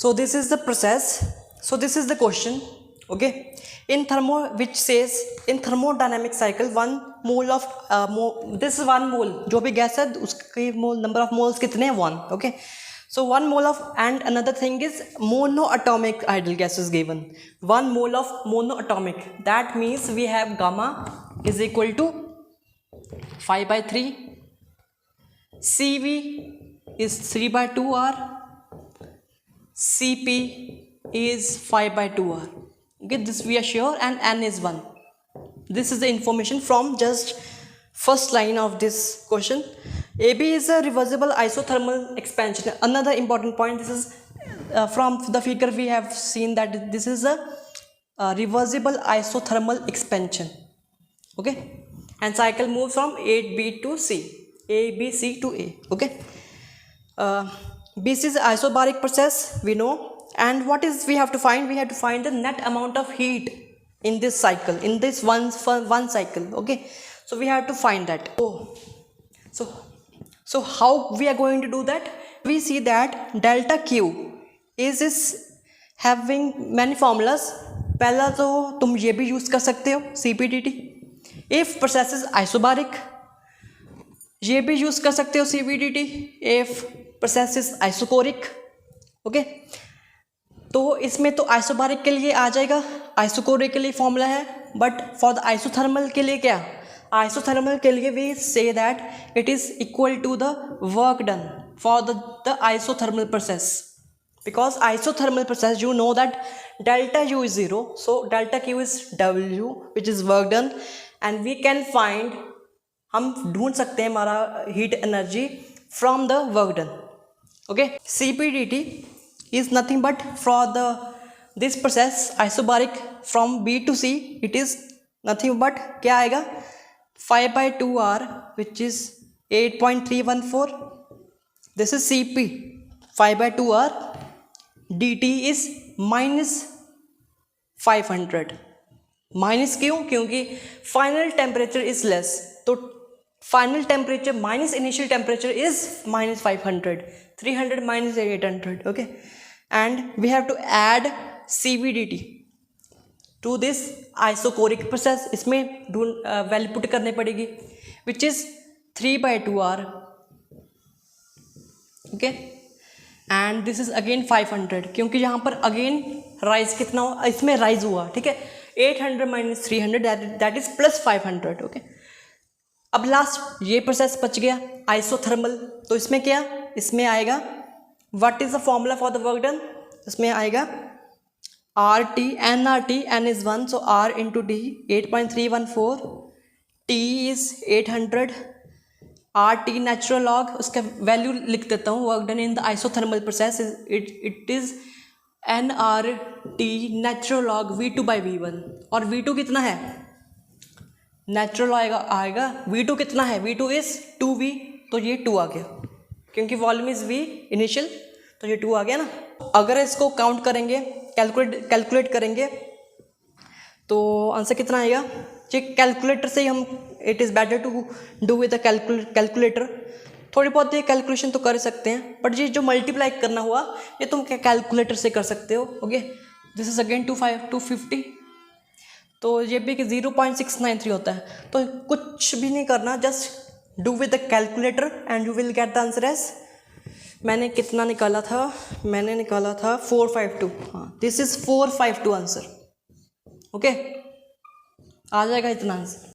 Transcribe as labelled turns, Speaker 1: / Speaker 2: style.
Speaker 1: So this is the process. So this is the question. Okay, in which says in thermodynamic cycle 1 mole of this is 1 mole, जो भी gas है उसके मोल number of moles कितने हैं 1. Okay, so 1 mole of, and another thing is monoatomic ideal gas is given. 1 mole of monoatomic, that means we have gamma is equal to 5/3, Cv is 3/2R, Cp is 5/2R. Okay, this we are sure, and n is 1. This is the information from just first line of this question. AB is a reversible isothermal expansion. Another important point, this is from the figure we have seen that this is a reversible isothermal expansion. Okay, and cycle moves from 8B to C, A, B, C to A. Okay, BC is isobaric process, we know. And what is we have to find? We have to find the net amount of heat in this cycle, in this one cycle. Okay, so we have to find that. So how we are going to do that? We see that delta Q is having many formulas. पहला तो तुम ये भी use कर सकते हो CPDT, if process is isobaric. ये भी यूज कर सकते हो CPDT if process is isochoric. Okay, तो इसमें तो आइसोबारिक के लिए आ जाएगा, आइसोकोरिक के लिए फॉर्मूला है, बट फॉर द आइसोथर्मल के लिए क्या? आइसोथर्मल के लिए we say that it is equal to the work done for the isothermal process. Because isothermal process you know that delta U is 0, so delta Q is W which is work done, and we can find, हम ढूंढ सकते हैं हमारा heat energy from the work done. Okay, CPDT is nothing but for this process isobaric from B to C, it is nothing but क्या आएगा 5/2R which is 8.314. this is Cp 5/2R. dt is -500. Minus क्यों? क्योंकि final temperature is less, तो final temperature minus initial temperature is -500. 300 minus 800. Okay, and we have to add CVDT to this isochoric process. इसमें value put करनी पड़ेगी which is 3/2R. okay, and this is again 500 क्योंकि यहाँ पर again rise कितना हुआ, इसमें राइज हुआ. ठीक है, 800 minus 300 that is plus 500. okay, अब लास्ट ये प्रोसेस बच गया आइसोथर्मल. तो इसमें क्या, इसमें आएगा what is the formula for the work done? इसमें आएगा RT nRT, n is 1, so R into D 8.314, T is 800, RT natural log, उसका वैल्यू लिख देता हूँ. Work done in the isothermal process it is nRT natural log V2/V1. और V2 कितना है? Natural आएगा V2 कितना है? V2 इज 2V, तो ये 2 आ गया क्योंकि वॉल्यूम इज V इनिशियल, तो ये 2 आ गया ना. अगर इसको काउंट करेंगे, कैलकुलेट करेंगे, तो आंसर कितना आएगा? चेक कैलकुलेटर से ही हम, it is better to do with the calculator. थोड़ी बहुत ये कैलकुलेशन तो कर सकते हैं, बट ये जो मल्टीप्लाई करना हुआ ये तुम कैलकुलेटर से कर सकते हो. ओके, दिस इज अगेन 250, तो ये भी 0.693 होता है. तो कुछ भी नहीं करना, just do with the calculator and you will get the answer as, मैंने कितना निकाला था? मैंने निकाला था 452. हाँ, दिस इज 452 आंसर. ओके, आ जाएगा इतना आंसर.